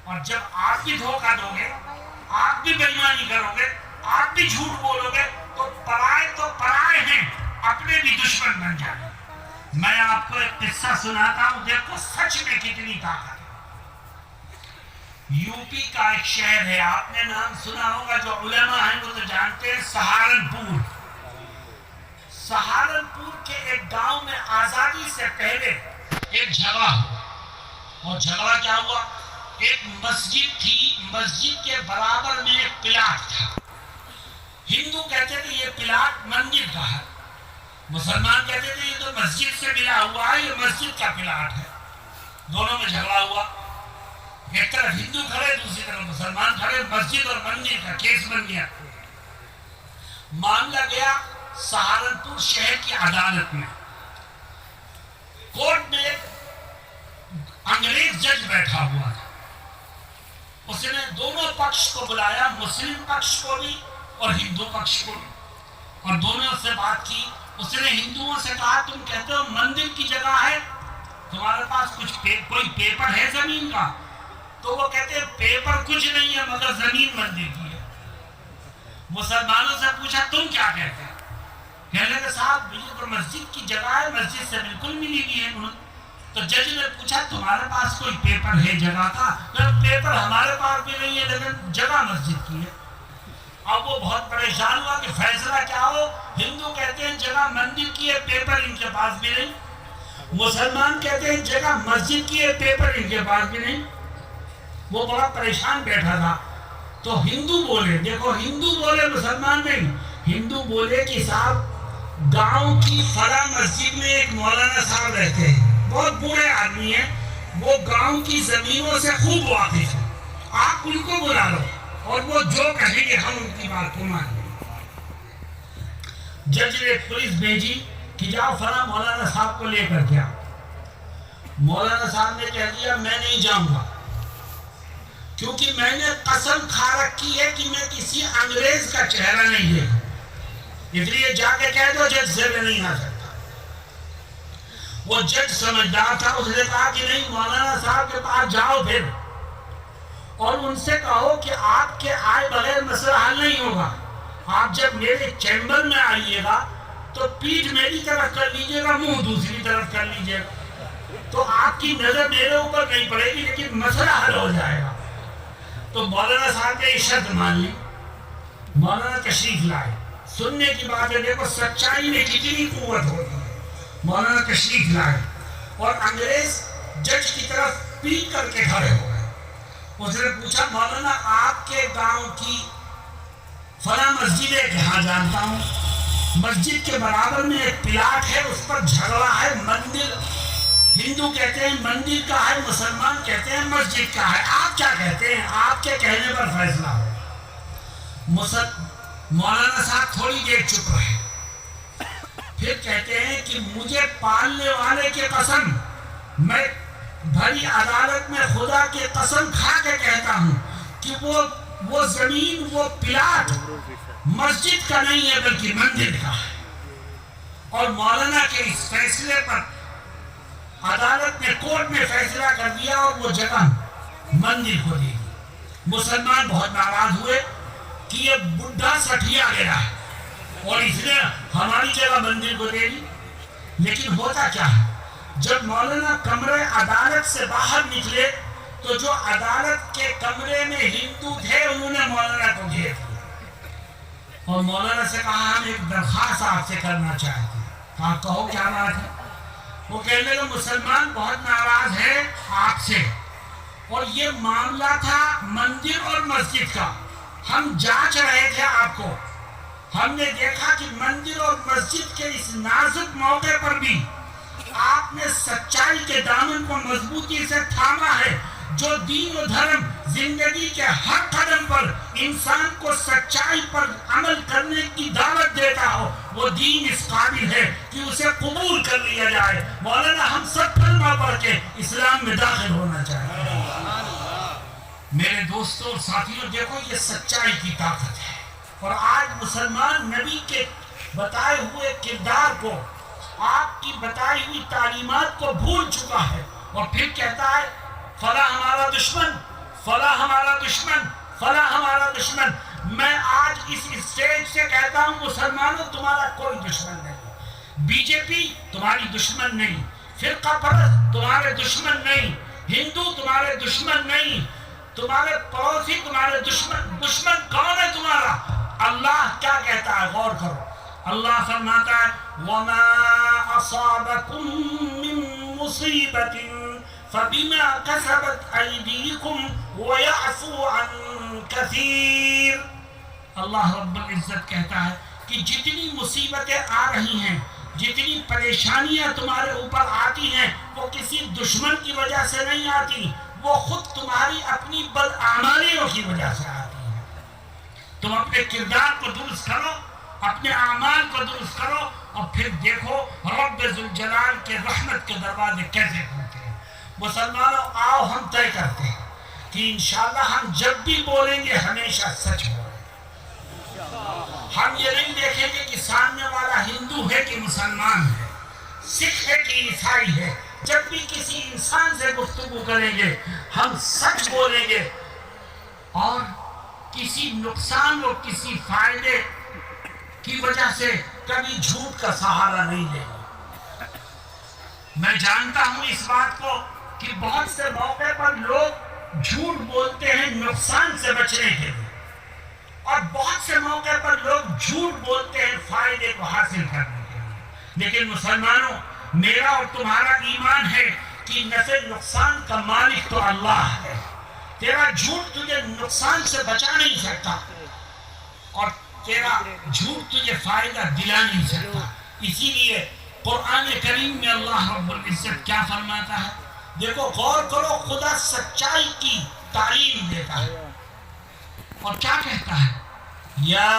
اور جب آپ بھی دھوکہ دو گے، آپ بھی بے ایمانی کرو گے، آپ بھی جھوٹ بولو گے، تو پرائے ہیں، اپنے بھی دشمن بن جائیں۔ میں آپ کو ایک قصہ سناتا ہوں، دیکھو سچ میں کتنی طاقت ہے۔ یو پی کا ایک شہر ہے، آپ نے نام سنا ہوگا، جو علماء ہیں وہ تو جانتے ہیں، سہارنپور۔ سہارنپور کے ایک گاؤں میں آزادی سے پہلے ایک جھگڑا ہوا، اور جھگڑا کیا ہوا؟ ایک مسجد تھی، مسجد کے برابر میں ایک پلاٹ تھا۔ ہندو کہتے تھے یہ پلاٹ مندر کا ہے، مسلمان کہتے تھے یہ تو مسجد سے ملا ہوا ہے، یہ مسجد کا پلاٹ ہے۔ دونوں میں جھگڑا ہوا، ایک طرف ہندو کھڑے، دوسری طرف مسلمان کھڑے، مسجد اور مندر کا کیس بن گیا۔ معاملہ گیا سہارنپور شہر کی عدالت میں۔ کورٹ میں ایک انگریز جج بیٹھا ہوا تھا، اس نے دونوں پکش کو بلایا، مسلم پکش کو بھی اور ہندو پکش کو بھی، اور دونوں سے بات کی۔ اس نے ہندوؤں سے کہا تم کہتے ہو مندر کی جگہ ہے، تمہارے پاس کوئی پیپر ہے زمین کا؟ تو وہ کہتے ہیں پیپر کچھ نہیں ہے مگر زمین مندر کی ہے۔ مسلمانوں سے پوچھا تم کیا کہتے ہیں؟ کہنے لگے صاحب یہ تو مسجد کی جگہ ہے، مسجد سے بالکل ملی ہوئی ہے۔ تو جج نے پوچھا تمہارے پاس کوئی پیپر ہے جگہ کا؟ پیپر ہمارے پاس بھی نہیں ہے لیکن جگہ مسجد کی ہے۔ اب وہ بہت پریشان ہوا کہ فیصلہ کیا ہو؟ ہندو کہتے ہیں جگہ مندر کی ہے، پیپر ان کے پاس بھی نہیں۔ مسلمان کہتے ہیں جگہ مسجد کی ہے، پیپر ان کے پاس بھی نہیں۔ وہ بڑا پریشان بیٹھا تھا۔ تو ہندو بولے، دیکھو ہندو بولے، مسلمان نہیں، ہندو بولے کہ صاحب گاؤں کی فلاں مسجد میں ایک مولانا صاحب رہتے ہیں، بہت بوڑھے آدمی ہیں، وہ گاؤں کی زمینوں سے خوب واقف ہیں، آپ ان کو بلا لو اور وہ جو کہیں گے ہم ان کی بات کو مانیں گے۔ جج نے پولیس بھیجی کہ جاؤ فلاں مولانا صاحب کو لے کر کے آؤ۔ مولانا صاحب نے کہہ دیا میں نہیں جاؤں گا، کیونکہ میں نے قسم کھا رکھی ہے کہ میں کسی انگریز کا چہرہ نہیں دیکھوں، اس لیے جا کے کہہ دو جج سے میں نہیں آ سکتا۔ وہ جج سمجھدار تھا، اس نے کہا کہ نہیں، مولانا صاحب کے پاس جاؤ پھر اور ان سے کہو کہ آپ کے آئے بغیر مسئلہ حل نہیں ہوگا، آپ جب میرے چیمبر میں آئیے گا تو پیٹھ میری طرف کر لیجئے گا، منہ دوسری طرف کر لیجئے گا، تو آپ کی نظر میرے اوپر نہیں پڑے گی لیکن مسئلہ حل ہو جائے گا۔ تو مولانا صاحب نے یہ شرط مان لی، مولانا تشریف لائے۔ سننے کی بات ہے، دیکھو سچائی میں کتنی قوت ہوتی ہے۔ مولانا تشریف لائے اور انگریز جج کی طرف پیٹ کر کے کھڑے ہو گئے۔ اس نے پوچھا مولانا آپ کے گاؤں کی فلاں مسجد ہے؟ کہاں جانتا ہوں، مسجد کے برابر میں ایک پلاٹ ہے، اس پر جھگڑا ہے، مندر ہندو کہتے ہیں مندر کا ہے، مسلمان کہتے ہیں مسجد کا ہے، آپ کیا کہتے ہیں؟ آپ کے کہنے پر فیصلہ ہو۔ مولانا صاحب تھوڑی دیر چپ رہے، پھر کہتے ہیں کہ مجھے پالنے والے کی قسم، میں بھری عدالت میں خدا کی قسم کھا کے کہتا ہوں کہ وہ زمین، وہ پلاٹ مسجد کا نہیں ہے بلکہ مندر کا ہے۔ اور مولانا کے اس فیصلے پر عدالت نے، کورٹ نے فیصلہ کر دیا اور وہ جگہ مندر کو دے دی۔ مسلمان بہت ناراض ہوئے کہ یہ بڈھا سٹھیا گیا ہے اور اس نے ہماری جگہ مندر کو دے دی۔ لیکن ہوتا کیا ہے، جب مولانا کمرے عدالت سے باہر نکلے تو جو عدالت کے کمرے میں ہندو تھے انہوں نے مولانا کو گھیر دیا اور مولانا سے کہا ہم ایک درخواست آپ سے کرنا چاہتے ہیں۔ کہا کہو کیا بات ہے؟ وہ کہنے لگے مسلمان بہت ناراض ہے آپ سے، اور یہ معاملہ تھا مندر اور مسجد کا، ہم جانچ رہے تھے آپ کو، ہم نے دیکھا کہ مندر اور مسجد کے اس نازک موقع پر بھی آپ نے سچائی کے دامن کو مضبوطی سے تھاما ہے۔ جو دین و دھرم زندگی کے ہر قدم پر انسان کو سچائی پر عمل کرنے کی دعوت دیتا ہو، وہ دین اس قابل ہے کہ اسے قبول کر لیا جائے۔ مولانا ہم سب کلمہ پڑھ کے اسلام میں داخل ہونا چاہتے ہیں۔ میرے دوستوں اور ساتھیوں، دیکھو یہ سچائی کی طاقت ہے، اور آج مسلمان نبی کے بتائے ہوئے کردار کو، آپ کی بتائی ہوئی تعلیمات کو بھول چکا ہے، اور پھر کہتا ہے فلاں ہمارا دشمن، فلاں ہمارا دشمن، فلاں ہمارا دشمن. میں آج اس اسٹیج سے کہتا ہوں مسلمانوں تمہارا کوئی دشمن نہیں، بی جے پی تمہاری دشمن نہیں، فرقہ پرست تمہارے دشمن نہیں، ہندو تمہارے دشمن نہیں، تمہارے پڑوسی تمہارے دشمن. دشمن کون ہے تمہارا؟ اللہ کیا کہتا ہے غور کرو. اللہ فرماتا ہے وَمَا أَصَابَكُم مِّن مُّصِيبَةٍ فَبِمَا كَسَبَتْ أَيْدِيكُمْ وَيَعْفُو عَن كَثِيرٍ. اللہ رب العزت کہتا ہے کہ جتنی مصیبتیں آ رہی ہیں، جتنی پریشانیاں تمہارے اوپر آتی ہیں، وہ کسی دشمن کی وجہ سے نہیں آتی، وہ خود تمہاری اپنی بدعمالیوں کی وجہ سے آتی ہیں. تم اپنے کردار کو درست کرو، اپنے اعمال کو درست کرو، اور پھر دیکھو رب ذوالجلال کے رحمت کے دروازے کیسے کھلتے ہیں. مسلمانوں آؤ ہم طے کرتے ہیں کہ انشاءاللہ ہم جب بھی بولیں گے ہمیشہ سچ بولیں گے. ہم یہ نہیں دیکھیں گے کہ سامنے والا ہندو ہے کہ مسلمان ہے، سکھ ہے کہ عیسائی ہے. جب بھی کسی انسان سے گفتگو کریں گے ہم سچ بولیں گے، اور کسی نقصان اور کسی فائدے کی وجہ سے کبھی جھوٹ کا سہارا نہیں لیں گے. میں جانتا ہوں اس بات کو کہ بہت سے موقع پر لوگ جھوٹ بولتے ہیں نقصان سے بچنے کے لیے، اور بہت سے موقع پر لوگ جھوٹ بولتے ہیں فائدے کو حاصل کرنے کے لیے. لیکن مسلمانوں میرا اور تمہارا ایمان ہے کہ نفع نقصان کا مالک تو اللہ ہے. تیرا جھوٹ تجھے نقصان سے بچا نہیں سکتا، اور تیرا جھوٹ تجھے فائدہ دلا نہیں سکتا. اسی لیے قرآن کریم میں اللہ رب العزت کیا فرماتا ہے؟ دیکھو غور کرو، خدا سچائی کی تعلیم دیتا ہے اور کیا کہتا ہے؟ یا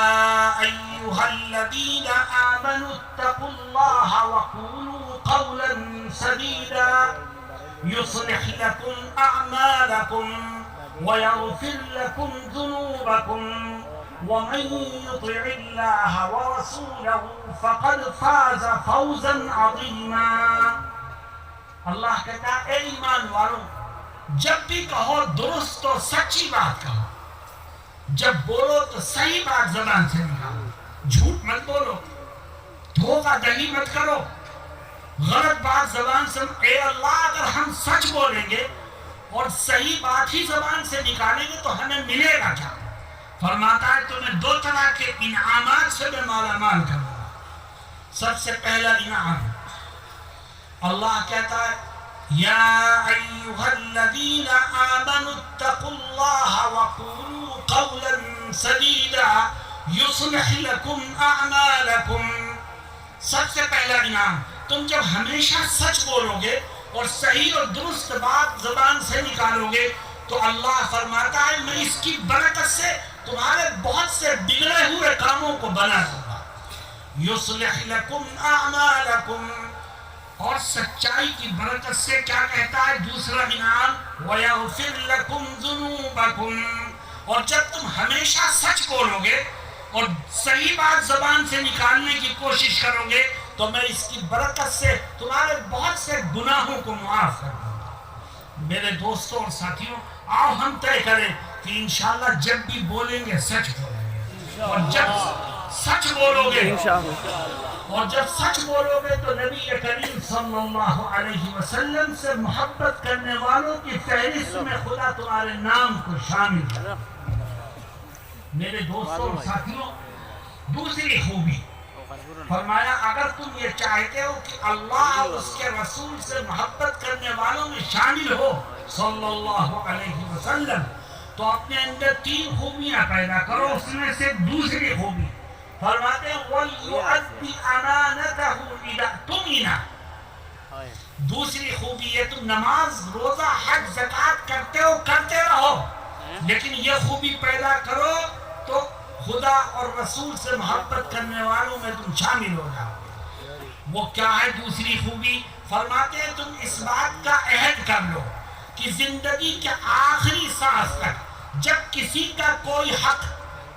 ایھا الذین آمنوا اتقوا اللہ وقولوا قولا سدیدا یصلح لکم اعمالکم ویغفر لکم ذنوبکم ومن يطع الله ورسوله فقد فاز فوزا عظيما. اللہ کہتا ہے اے ایمان والو، جب بھی کہو درست اور سچی بات کہو، جب بولو تو صحیح بات زبان سے نکالو، جھوٹ مت بولو، دھوکہ دہی مت کرو، غلط بات زبان سے. اے اللہ اگر ہم سچ بولیں گے اور صحیح بات ہی زبان سے نکالیں گے تو ہمیں ملے گا کیا؟ فرماتا ہے تمہیں دو طرح کے انعامات سے میں مالا مال کروں گا. سب سے پہلا انعام اللہ کہتا ہے یا ایھا الذین آمنوا اتقوا اللہ وقولوا قولا سدیدا یصلح لکم اعمالکم. سب سے پہلا انعام، تم جب ہمیشہ سچ بولو گے اور صحیح اور درست بات زبان سے نکالو گے تو اللہ فرماتا ہے میں اس کی برکت سے تمہارے بہت سے بگڑے ہوئے کاموں کو بنا دوں گا. یصلح لکم اعمالکم. اور سچائی کی برکت سے کیا کہتا ہے دوسرا انعام؟ ویغفر لکم ذنوبکم. اور جب تم ہمیشہ سچ بولو گے اور صحیح بات زبان سے نکالنے کی کوشش کرو گے تو میں اس کی برکت سے تمہارے بہت سے گناہوں کو معاف کر دوں گا. میرے دوستوں اور ساتھیوں آؤ ہم طے کریں کہ انشاءاللہ جب بھی بولیں گے سچ بولیں گے، اور جب سچ بولو گے تو نبی کریم صلی اللہ علیہ وسلم سے محبت کرنے والوں کی فہرست میں خدا تمہارے نام کو شامل کرے. میرے دوستوں اور ساتھیوں دوسری خوبی فرمایا اگر تم یہ چاہتے ہو کہ اللہ اور اس کے رسول سے محبت کرنے والوں میں شامل ہو صلی اللہ علیہ وسلم تو اپنے اندر تین خوبیاں پیدا کرو. اس میں سے دوسری خوبی فرماتے ہیں وَلْيُؤَدِّ أَمَانَتَهُ إِذَا اؤْتُمِنَ. دوسری خوبی یہ تم نماز روزہ حج زکوٰۃ کرتے ہو کرتے رہو، لیکن یہ خوبی پیدا کرو تو خدا اور رسول سے محبت کرنے والوں میں تم شامل ہو جاؤ. وہ کیا ہے دوسری خوبی؟ فرماتے ہیں تم اس بات کا عہد کر لو کہ زندگی کے آخری سانس تک جب کسی کا کوئی حق،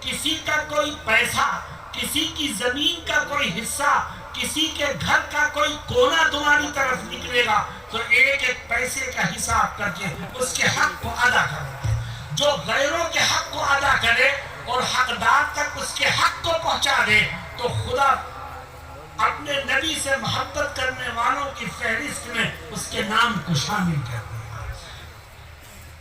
کسی کا کوئی پیسہ، کسی کی زمین کا کوئی حصہ، کسی کے گھر کا کوئی کونا تمہاری طرف نکلے گا تو ایک ایک پیسے کا حساب کر کے اس کے حق کو ادا کرو گے. جو غیروں کے حق کو ادا کرے اور حقدار تک اس کے حق کو پہنچا دے تو خدا اپنے نبی سے محبت کرنے والوں کی فہرست میں اس کے نام کو شامل کر دیا۔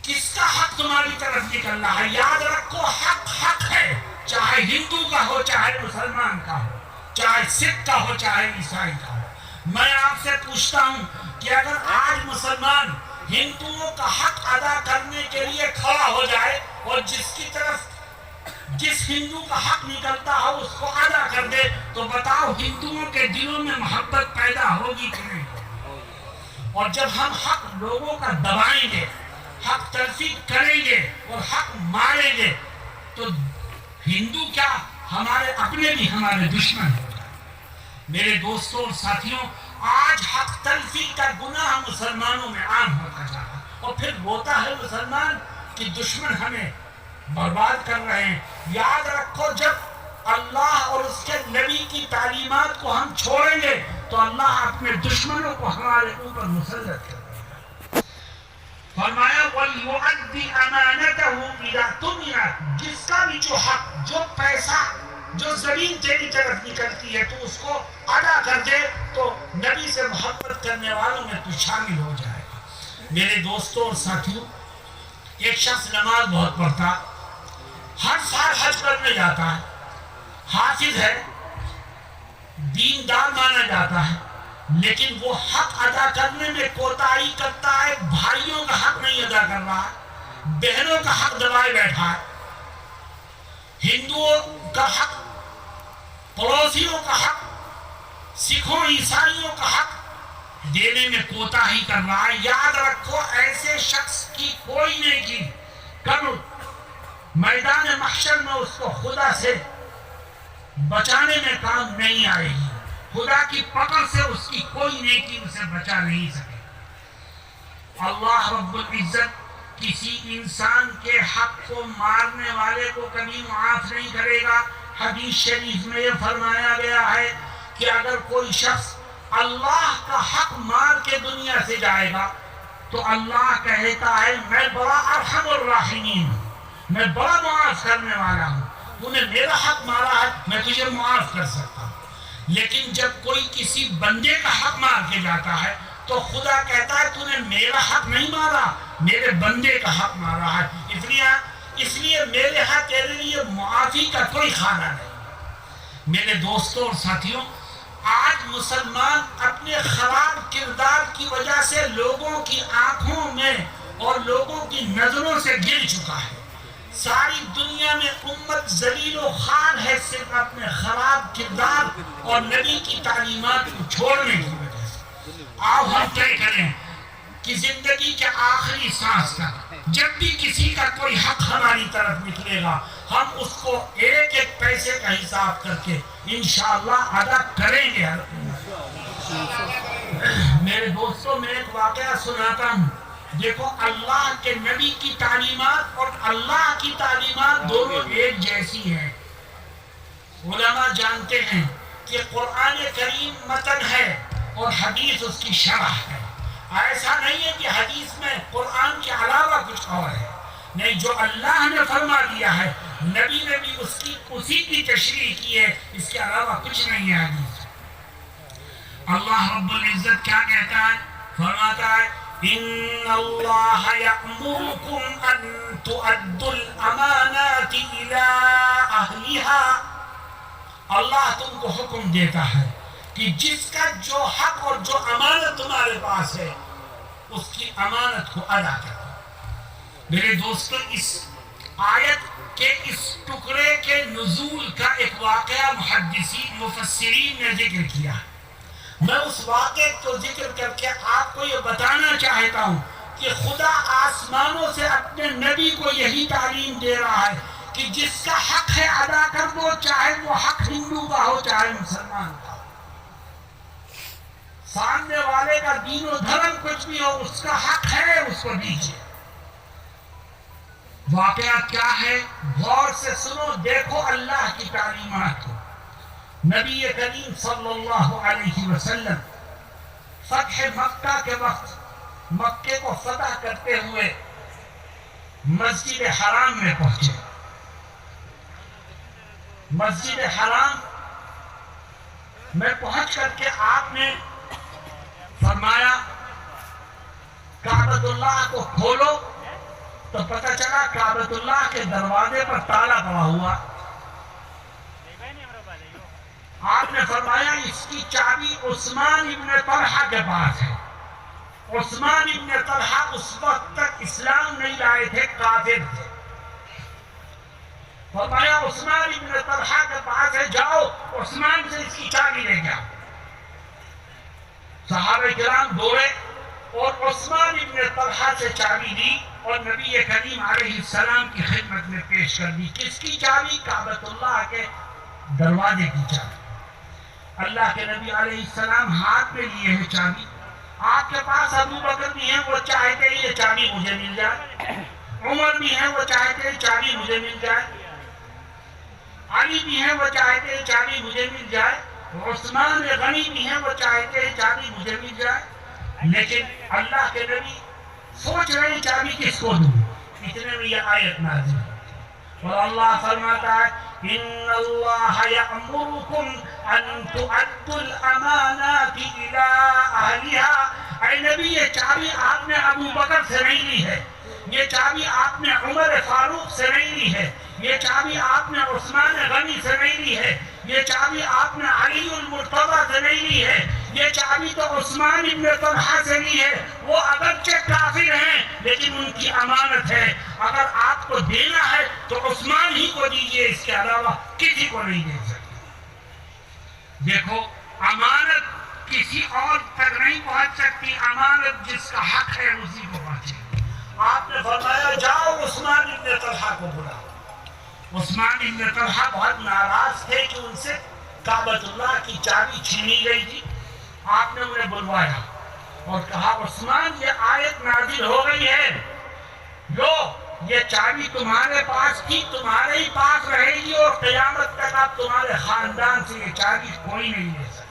کس کا حق تمہاری طرف نکل رہا ہے؟ یاد رکھو حق حق ہے، چاہے ہندو کا ہو، چاہے مسلمان کا ہو، چاہے سکھ کا ہو، چاہے عیسائی کا ہو۔ میں آپ سے پوچھتا ہوں کہ اگر آج مسلمان ہندوؤں کا حق ادا کرنے کے لیے کھڑا ہو جائے اور جس کی طرف جس ہندو کا حق نکلتا ہو اس کو ادا کر دے، تو بتاؤ ہندوؤں کے دلوں میں محبت پیدا ہوگی کہ نہیں؟ اور جب ہم حق لوگوں کا دبائیں گے، حق تلفی کریں گے اور حق ماریں گے تو ہندو کیا ہمارے اپنے بھی ہمارے دشمن ہو جائیں۔ میرے دوستوں اور ساتھیوں، آج حق تلفی کا گناہ مسلمانوں میں عام ہوتا جا رہا ہے، اور پھر روتا ہے مسلمان کہ دشمن ہمیں برباد کر رہے ہیں۔ یاد رکھو جب اللہ اور اس کے نبی کی تعلیمات کو ہم چھوڑیں گے تو اللہ اپنے دشمنوں کو ہمارے اوپر مسلط کر دے گا۔ فرمایا وَلْيُؤَدِّ أَمَانَتَهُ إِذَا اؤْتُمِنَ، جس کا بھی جو حق، جو پیسہ، جو زمین تیری طرف نکلتی ہے تو اس کو ادا کر دے تو نبی سے محبت کرنے والوں میں تو شامل ہو جائے گا۔ میرے دوستوں اور ساتھیوں، ایک شخص نماز بہت پڑھتا، ہر سال حج کرنے جاتا ہے، حافظ ہے، دیندار مانا جاتا ہے، لیکن وہ حق ادا کرنے میں کوتاہی کرتا ہے، بھائیوں کا حق نہیں ادا کر رہا، بہنوں کا حق دبائے بیٹھا ہے، ہندوؤں کا حق، پڑوسیوں کا حق، سکھوں عیسائیوں کا حق دینے میں کوتاہی کر رہا ہے۔ یاد رکھو ایسے شخص کی کوئی نیکی کل میدان محشر میں اس کو خدا سے بچانے میں کام نہیں آئے گی، خدا کی پکڑ سے اس کی کوئی نیکی اسے بچا نہیں سکے۔ اللہ رب العزت کسی انسان کے حق کو مارنے والے کو کبھی معاف نہیں کرے گا۔ حدیث شریف میں یہ فرمایا گیا ہے کہ اگر کوئی شخص اللہ کا حق مار کے دنیا سے جائے گا تو اللہ کہتا ہے میں بڑا ارحم الراحمین ہوں، میں بڑا معاف کرنے والا ہوں، تو نے میرا حق مارا ہے میں تجھے معاف کر سکتا ہوں۔ لیکن جب کوئی کسی بندے کا حق مار کے جاتا ہے تو خدا کہتا ہے تو نے میرا حق نہیں مارا، میرے بندے کا حق مارا ہے، اس لیے میرے ہاں تیرے لیے معافی کا کوئی خانہ نہیں۔ میرے دوستوں اور ساتھیوں، آج مسلمان اپنے خراب کردار کی وجہ سے لوگوں کی آنکھوں میں اور لوگوں کی نظروں سے گر چکا ہے۔ ساری دنیا میں امت ذلیل و خوار ہے صرف اپنے خراب کردار اور نبی کی تعلیمات کو چھوڑنے کی وجہ سے۔ آؤ ہم طے کریں کہ زندگی کے آخری سانس تک جب بھی کسی کا کوئی حق ہماری طرف نکلے گا ہم اس کو ایک ایک پیسے کا حساب کر کے انشاءاللہ ادا کریں گے۔ میرے دوستوں، میں ایک واقعہ سناتا ہوں۔ دیکھو اللہ کے نبی کی تعلیمات اور اللہ کی تعلیمات دونوں ایک جیسی ہیں۔ علماء جانتے ہیں کہ قرآن کریم متن ہے اور حدیث اس کی شرح ہے۔ ایسا نہیں ہے کہ حدیث میں قرآن کے علاوہ کچھ اور ہے، نہیں، جو اللہ نے فرما دیا ہے نبی نے بھی اسی کی تشریح کی ہے، اس کے علاوہ کچھ نہیں ہے حدیث۔ اللہ رب العزت کیا کہتا ہے؟ فرماتا ہے ان اللہ یأمرکم ان تؤدوا الامانات الی اہلها۔ اللہ تم کو حکم دیتا ہے کہ جس کا جو حق اور جو امانت تمہارے پاس ہے اس کی امانت کو ادا کرو۔ میرے دوستو، اس آیت کے اس ٹکڑے کے نزول کا ایک واقعہ محدثین مفسرین نے ذکر کیا۔ میں اس واقعے کو ذکر کر کے آپ کو یہ بتانا چاہتا ہوں کہ خدا آسمانوں سے اپنے نبی کو یہی تعلیم دے رہا ہے کہ جس کا حق ہے ادا کر دو، چاہے وہ حق ہندو کا ہو چاہے مسلمان کا ہو۔ سامنے والے کا دین و دھرم کچھ بھی ہو، اس کا حق ہے، اس کو دیجیے۔ واقعہ کیا ہے؟ غور سے سنو، دیکھو اللہ کی تعلیمات کو۔ نبی کریم صلی اللہ علیہ وسلم فتح مکہ کے وقت مکے کو فتح کرتے ہوئے مسجد حرام میں پہنچے. مسجد حرام میں پہنچ کر کے آپ نے فرمایا کعبۃ اللہ کو کھولو، تو پتہ چلا کعبۃ اللہ کے دروازے پر تالا پڑا ہوا. آپ نے فرمایا اس کی چابی عثمان ابن طلحہ کے پاس ہے. عثمان ابن طلحہ اس وقت تک اسلام نہیں لائے تھے، کافر تھے. فرمایا عثمان ابن طلحہ کے پاس ہے، جاؤ عثمان سے اس کی چابی لے جاؤ. صحابہ کرام دوڑے اور عثمان ابن طلحہ سے چابی لی اور نبی کریم علیہ السلام کی خدمت میں پیش کر دی. کس کی چابی؟ کعبۃ اللہ کے دروازے کی چابی. اللہ کے نبی علیہ السلام ہاتھ میں لیے ہیں چابی. آپ کے پاس ابو بکر بھی ہیں، وہ چاہتے ہیں یہ چابی مجھے مل جائے. عمر بھی ہیں، وہ چاہتے ہیں چابی مجھے مل جائے. علی بھی ہیں، وہ چاہتے ہیں چابی مجھے مل جائے. عثمان غنی بھی ہیں، وہ چاہتے ہیں چابی مجھے مل جائے. لیکن اللہ کے نبی سوچ رہے ہیں چابی کس کو دوں. اتنے میں یہ آیت نازل ہے اور اللہ فرماتا ہے ان اللہ یأمرکم ان تؤدوا الامانات الى اہلها. اے نبی یہ چابی آپ نے ابو بکر سے نہیں لی ہے، یہ چابی آپ نے عمر فاروق سے نہیں لی ہے، یہ چابی آپ نے عثمان غنی سے نہیں لی ہے، یہ چابی آپ نے علی المرتضی سے نہیں لی ہے، یہ چابی تو عثمان ابن طلحہ سے لی ہے. وہ اگرچہ کافر ہیں لیکن ان کی امانت ہے. اگر آپ کو دینا ہے تو عثمان ہی کو دیجئے، اس کے علاوہ کسی کو نہیں دے سکتے. دیکھو امانت کسی اور تک نہیں پہنچ سکتی، امانت جس کا حق ہے اسی کو پہنچے. آپ نے فرمایا جاؤ عثمان ابن طلحہ کو بلاؤ. عثمان ابن طلحہ بہت ناراض تھے کہ ان سے کعبۃ اللہ کی چابی چھینی گئی تھی. آپ نے انہیں بلوایا اور کہا عثمان یہ آیت نازل ہو گئی ہے، لو یہ چابی تمہارے پاس تھی، تمہارے ہی پاس رہے گی اور قیامت تک اب تمہارے خاندان سے یہ چابی کوئی نہیں لے سکتا.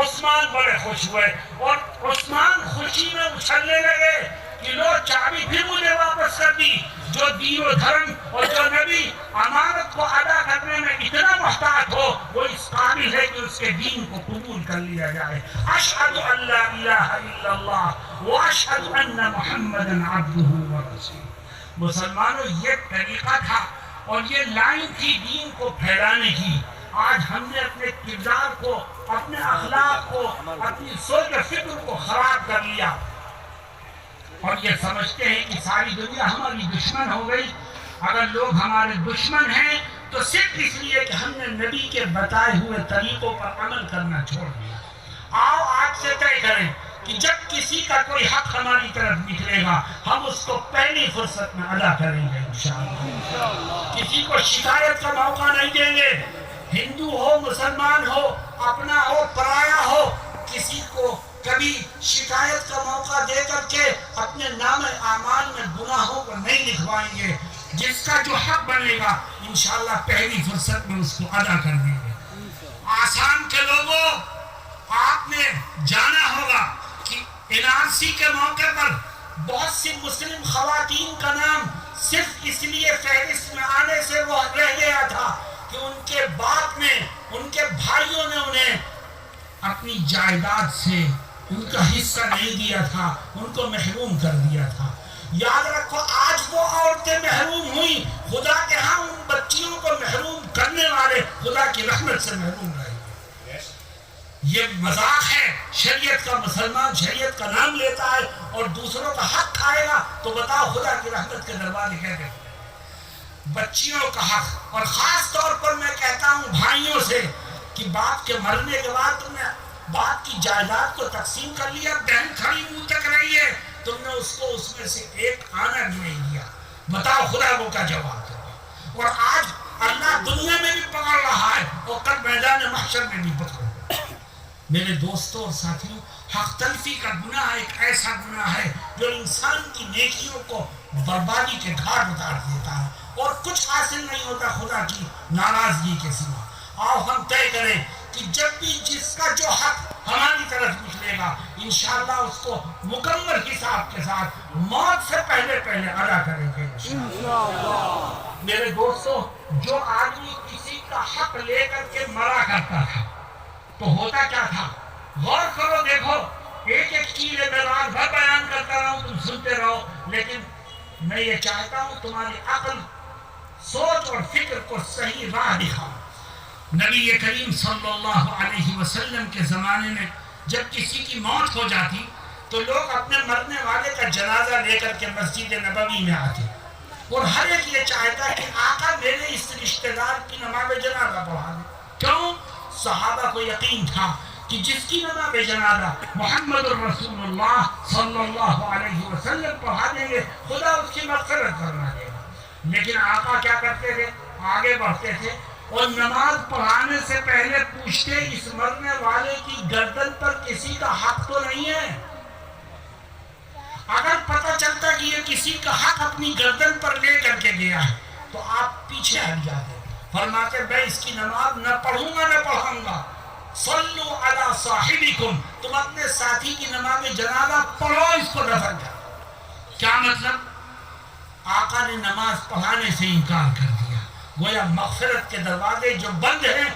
عثمان بڑے خوش ہوئے اور عثمان خوشی میں اچھلنے لگے کہ لو چابی پھر مجھے واپس کر دی. جو دین و دھرم اور جو نبی امانت کو ادا کرنے میں اتنا محتاط ہو وہ اس قابل ہے کہ اس کے دین کو قبول کر لیا جائے. اشہد ان لا الہ الا اللہ واشہد ان محمدا عبدہ ورسولہ. مسلمانوں یہ طریقہ تھا اور یہ لائن تھی دین کو پھیلانے کی. آج ہم نے اپنے کردار کو، اپنے اخلاق کو، اپنی سوچ و فکر کو خراب کر لیا اور یہ سمجھتے ہیں کہ ساری دنیا ہماری دشمن ہو گئی. اگر لوگ ہمارے دشمن ہیں تو صرف اس لیے کہ ہم نے نبی کے بتائے ہوئے طریقوں پر عمل کرنا چھوڑ دیا. آؤ آج سے طے کریں کہ جب کسی کا کوئی حق ہماری طرف نکلے گا ہم اس کو پہلی فرصت میں ادا کریں گے انشاءاللہ. کسی کو شکایت کا موقع نہیں دیں گے. ہندو ہو، مسلمان ہو، اپنا ہو، پرایا ہو، کسی کو کبھی شکایت کا موقع دے کر کے اپنے نام اعمال میں گناہوں کو نہیں لکھوائیں گے. جس کا جو حق بنے گا انشاءاللہ پہلی فرصت میں اس کو ادا کر دیں گے. آسام کے لوگوں آپ نے جانا ہوگا کہ NRC کے موقع پر بہت سی مسلم خواتین کا نام صرف اس لیے فہرست میں آنے سے وہ رہ گیا تھا کہ ان کے باپ نے، ان کے بھائیوں نے انہیں اپنی جائیداد سے ان کا حصہ نہیں دیا تھا، ان کو محروم کر دیا تھا. یاد رکھو آج وہ عورتیں محروم ہوئیں، خدا کے ہاں ان بچیوں کو محروم کرنے والے خدا کی رحمت سے محروم رہے. یہ مذاق ہے. شریعت کا مسلمان شریعت کا نام لیتا ہے اور دوسروں کا حق کھائے گا تو بتاؤ خدا کی رحمت کے دروازے کہتے ہیں. بچیوں کا حق، اور خاص طور پر میں کہتا ہوں بھائیوں سے کہ باپ کے مرنے کے بعد تم نے باپ کی جائیداد کو تقسیم کر لیا، بہن کھڑی منہ تک رہی ہے، تم نے اس کو اس میں سے ایک آنا بھی نہیں دیا. بتاؤ خدا کو کیا جواب دو. اور آج اللہ دنیا میں بھی پکڑ رہا ہے اور کل میدان محشر میں بھی پکڑ. میرے دوستوں اور ساتھیوں، حق تلفی کا گناہ ایک ایسا گناہ ہے جو انسان کی نیکیوں کو بربادی کے گھاٹ اتار دیتا ہے اور کچھ حاصل نہیں ہوتا خدا کی ناراضگی کے سوا. آؤ ہم طے کریں کہ جب بھی جس کا جو حق ہماری طرف نکلے گا انشاءاللہ اس کو مکمل حساب کے ساتھ موت سے پہلے ادا کریں گے انشاءاللہ۔ میرے دوستو، جو آدمی کسی کا حق لے کر کے مرا کرتا تھا تو ہوتا کیا تھا؟ غور کرو، دیکھو، ایک ایک چیز میں رات بھر بیان کرتا رہا ہوں، تم سنتے رہو، لیکن میں یہ چاہتا ہوں تمہاری عقل، سوچ اور فکر کو صحیح راہ دکھاؤ۔ نبی کریم صلی اللہ علیہ وسلم کے زمانے میں جب کسی کی موت ہو جاتی تو لوگ اپنے مرنے والے کا جنازہ لے کر کے مسجد نبوی میں آتے اور ہر ایک یہ چاہتا کہ آقا میرے اس رشتہ دار کی نماز جنازہ پڑھا دیں۔ کیوں؟ صحابہ کو یقین تھا کہ جس کی نماز جنازہ محمد الرسول اللہ صلی اللہ علیہ وسلم پڑھا دیں گے خدا اس کی مغفرت فرما دے گا۔ لیکن آقا کیا کرتے تھے؟ آگے بڑھتے تھے اور نماز پڑھانے سے پہلے پوچھتے اس مرنے والے کی گردن پر کسی کا حق تو نہیں ہے؟ اگر پتہ چلتا کہ یہ کسی کا حق اپنی گردن پر لے کر کے گیا ہے تو آپ پیچھے ہٹ جاتے، فرماتے میں اس کی نماز نہ پڑھوں گا نہ پڑھاؤں گا۔ صلو علی صاحبکم، تم اپنے ساتھی کی نماز جنازہ پڑھو، اس کو دفن کرو۔ کیا مطلب؟ آقا نے نماز پڑھانے سے انکار کر دیا، گویا مغفرت کے دروازے جو بند ہیں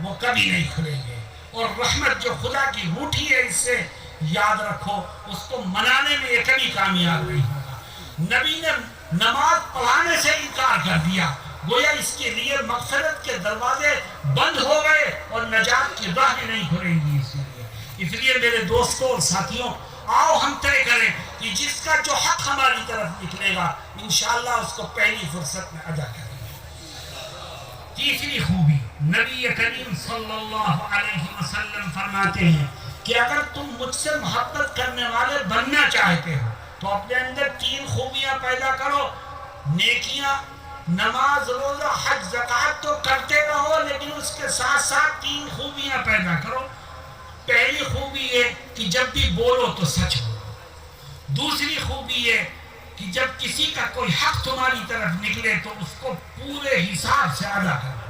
وہ کبھی نہیں کھلیں گے، اور رحمت جو خدا کی روٹھی ہے اس سے یاد رکھو اس کو منانے میں یہ کبھی کامیاب نہیں ہوگا۔ نبی نے نماز پڑھانے سے انکار کر دیا، گویا اس کے لیے مغفرت کے دروازے بند ہو گئے اور نجات کی راہیں نہیں کھلیں گی۔ اس لیے میرے دوستوں اور ساتھیوں، آؤ ہم طے کریں کہ جس کا جو حق ہماری طرف نکلے گا انشاءاللہ اس کو پہلی فرصت میں ادا کریں گے۔ تیسری خوبی، نبی کریم صلی اللہ علیہ وسلم فرماتے ہیں کہ اگر تم مجھ سے محبت کرنے والے بننا چاہتے ہو تو اپنے اندر 3 خوبیاں پیدا کرو۔ نیکیاں، نماز، روزہ، حج، زکوٰۃ تو کرتے رہو، لیکن اس کے ساتھ ساتھ 3 خوبیاں پیدا کرو۔ پہلی خوبی یہ کہ جب بھی بولو تو سچ بولو۔ دوسری خوبی یہ کہ جب کسی کا کوئی حق تمہاری طرف نکلے تو اس کو پورے حساب سے ادا کرو۔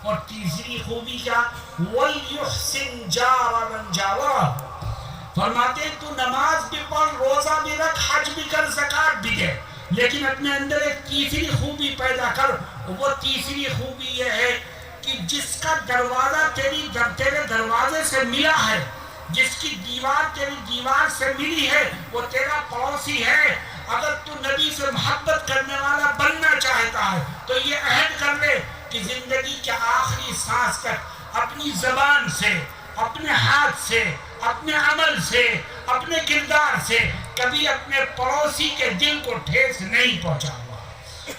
اور تیسری خوبی کیا؟ وَلْيُحْسِنْ جَارَ مَنْ جَاوَرَهُ، فرماتے تو نماز بھی پڑھ، روزہ بھی رکھ، حج بھی کر، زکوٰۃ بھی دے، لیکن اپنے اندر ایک تیسری خوبی پیدا کر۔ وہ تیسری خوبی یہ ہے کہ جس کا دروازہ تیرے دروازے سے ملا ہے، جس کی دیوار تیری دیوار سے ملی ہے، وہ تیرا پڑوسی ہے۔ اگر تو نبی سے محبت کرنے والا بننا چاہتا ہے تو یہ عہد کر لے کہ زندگی کے آخری سانس تک اپنی زبان سے، اپنے ہاتھ سے، اپنے عمل سے، اپنے کردار سے کبھی اپنے پڑوسی کے دل کو ٹھیس نہیں پہنچاؤں گا۔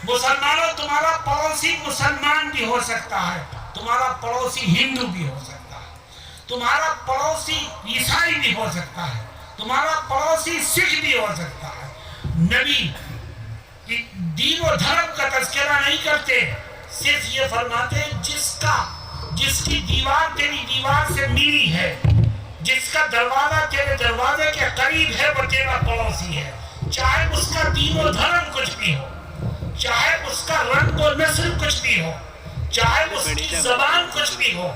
مسلمانوں، تمہارا پڑوسی مسلمان بھی ہو سکتا ہے، تمہارا پڑوسی ہندو بھی ہو سکتا ہے، تمہارا پڑوسی عیسائی بھی ہو سکتا ہے، تمہارا پڑوسی سکھ بھی ہو سکتا ہے۔ نبی دین و دھرم کا تذکرہ نہیں کرتے، صرف یہ فرماتے جس کی دیوار تیری دیوار سے ملی ہے، جس کا دروازہ تیرے دروازے کے قریب ہے، وہ تیرا پڑوسی ہے، چاہے اس کا دین و دھرم کچھ بھی ہو، چاہے اس کا رنگ و نسل کچھ بھی ہو، چاہے اس کی زبان کچھ بھی ہو،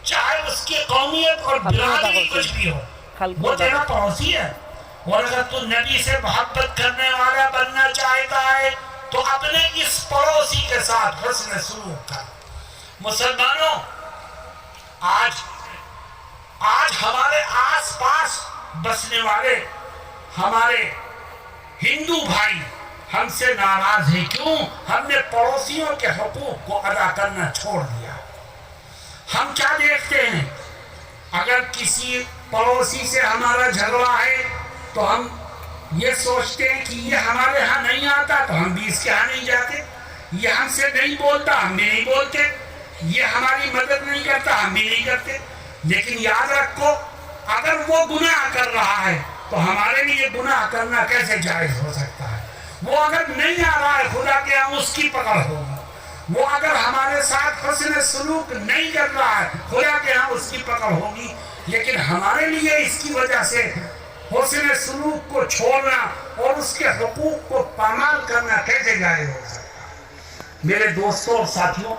چاہے اس کی قومیت اور برادری کچھ بھی ہو، وہ تیرا پڑوسی ہے۔ اور اگر تو نبی سے محبت کرنے والا بننا چاہتا ہے تو اپنے اس پڑوسی کے ساتھ حسن سلوک کر۔ مسلمانوں، آج ہمارے آس پاس بسنے والے ہمارے ہندو بھائی ہم سے ناراض ہیں۔ کیوں؟ ہم نے پڑوسیوں کے حقوق کو ادا کرنا چھوڑ دیا۔ ہم کیا دیکھتے ہیں؟ اگر کسی پڑوسی سے ہمارا جھگڑا ہے تو ہم یہ سوچتے ہیں کہ یہ ہمارے ہاں نہیں آتا تو ہم بھی اس کے ہاں نہیں جاتے، یہ ہم سے نہیں بولتا ہم بھی نہیں بولتے، یہ ہماری مدد نہیں کرتا ہم بھی نہیں کرتے۔ لیکن یاد رکھو، اگر وہ گناہ کر رہا ہے تو ہمارے لیے گناہ کرنا کیسے جائز ہو سکتا ہے؟ وہ اگر نہیں آ رہا ہے خدا کے ہاں اس کی پکڑ ہوگی، وہ اگر ہمارے ساتھ حسن سلوک نہیں کر رہا ہے خدا کے ہاں اس کی پکڑ ہوگی۔ لیکن ہمارے لیے اس کی وجہ سے حسن سلوک کو چھوڑنا اور اس کے حقوق کو پامال کرنا کیسے جائز ہو سکتا ہے؟ میرے دوستوں اور ساتھیوں،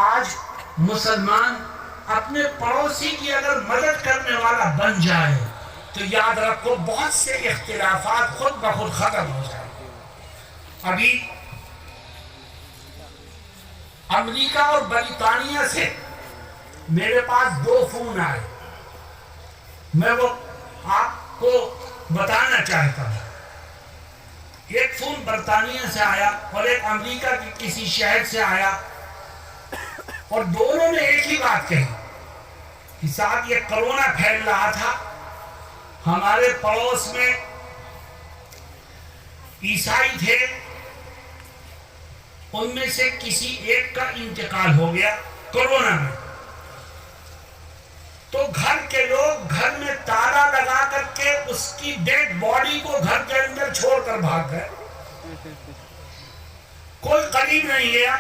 آج مسلمان اپنے پڑوسی کی اگر مدد کرنے والا بن جائے تو یاد رکھو بہت سے اختلافات خود بخود ختم ہو جائیں۔ ابھی امریکہ اور برطانیہ سے میرے پاس 2 فون آئے، میں وہ آپ کو بتانا چاہتا ہوں۔ ایک فون برطانیہ سے آیا اور ایک امریکہ کے کسی شہر سے آیا، اور دونوں نے ایک ہی بات کہی کہ صاحب یہ کرونا پھیل رہا تھا، ہمارے پڑوس میں عیسائی تھے، ان میں سے کسی ایک کا انتقال ہو گیا کرونا میں، تو گھر کے لوگ گھر میں تالا لگا کر کے اس کی ڈیڈ باڈی کو گھر کے اندر چھوڑ کر بھاگ گئے، کوئی قریب نہیں گیا۔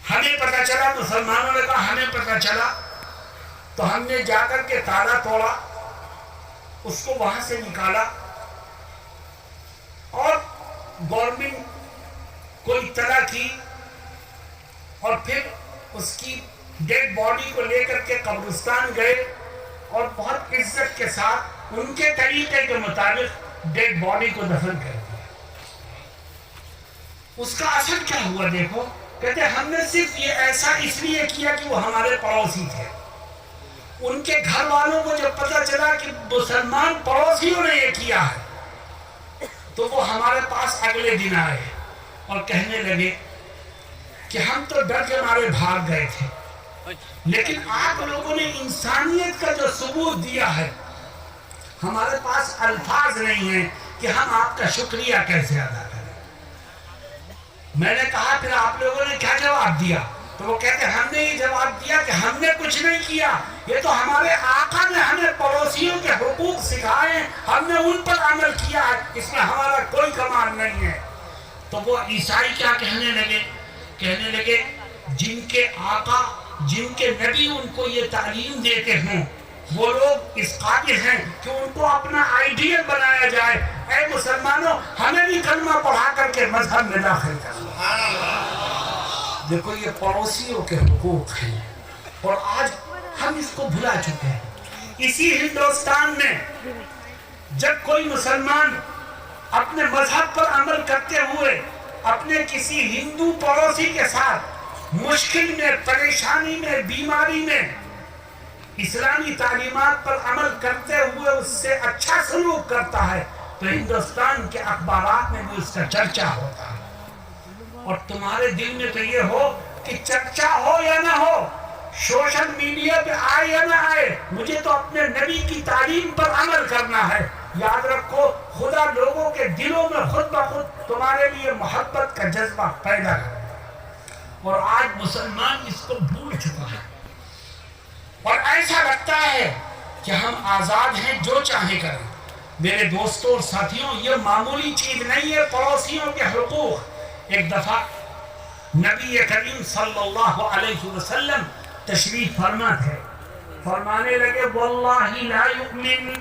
ہمیں پتہ چلا، مسلمانوں نے کہا ہمیں پتہ چلا، تو ہم نے جا کر کے تالا توڑا، اس کو وہاں سے نکالا، اور گورنمنٹ کو اطلاع کی، اور پھر اس کی ڈیڈ باڈی کو لے کر کے قبرستان گئے، اور بہت عزت کے ساتھ ان کے طریقے کے مطابق ڈیڈ باڈی کو دفن کر دیا۔ اس کا اثر کیا ہوا دیکھو، کہتے ہم نے صرف یہ ایسا اس لیے کیا کہ وہ ہمارے پڑوسی تھے۔ ان کے گھر والوں کو جب پتہ چلا کہ مسلمان پڑوسیوں نے یہ کیا ہے، تو وہ ہمارے پاس اگلے دن آئے اور کہنے لگے کہ ہم تو ڈر کے مارے بھاگ گئے تھے، لیکن آپ لوگوں نے انسانیت کا جو ثبوت دیا ہے، ہمارے پاس الفاظ نہیں ہیں کہ ہم آپ کا شکریہ کیسے ادا کریں۔ میں نے کہا پھر آپ لوگوں نے کیا جواب دیا؟ تو وہ کہتے ہم نے یہ جواب دیا کہ ہم نے کچھ نہیں کیا، یہ تو ہمارے آقا نے ہمیں پڑوسیوں کے حقوق سکھائے، ہم نے ان پر عمل کیا ہے، اس میں ہمارا کوئی کمال نہیں ہے۔ تو وہ عیسائی کیا کہنے لگے جن کے آقا، جن کے نبی ان کو یہ تعلیم دیتے ہوں، وہ لوگ اس قابل ہیں کہ ان کو اپنا آئیڈیل بنایا جائے، اے مسلمانوں ہمیں بھی کلمہ پڑھا کر کے مذہب میں داخل کرو۔ دیکھو یہ پڑوسیوں کے حقوق ہیں، اور آج ہم اس کو بھلا چکے ہیں۔ اسی ہندوستان میں جب کوئی مسلمان اپنے مذہب پر عمل کرتے ہوئے اپنے کسی ہندو پڑوسی کے ساتھ مشکل میں، پریشانی میں، بیماری میں اسلامی تعلیمات پر عمل کرتے ہوئے اس سے اچھا سلوک کرتا ہے، تو ہندوستان کے اخبارات میں بھی اس کا چرچا ہوتا ہے۔ اور تمہارے دل میں تو یہ ہو کہ چرچا ہو یا نہ ہو، سوشل میڈیا پہ آئے یا نہ آئے، مجھے تو اپنے نبی کی تعلیم پر عمل کرنا ہے۔ یاد رکھو خدا لوگوں کے دلوں میں خود بخود تمہارے لیے محبت کا جذبہ پیدا کرے، اور آج مسلمان اس کو بھول چکا ہے، اور ایسا لگتا ہے کہ ہم آزاد ہیں، جو چاہے کریں۔ میرے دوستوں اور ساتھیوں، یہ معمولی چیز نہیں ہے پڑوسیوں کے حقوق۔ ایک دفعہ نبی کریم صلی اللہ علیہ وسلم تشریف فرما تھے، فرمانے لگے واللہ لا یؤمن،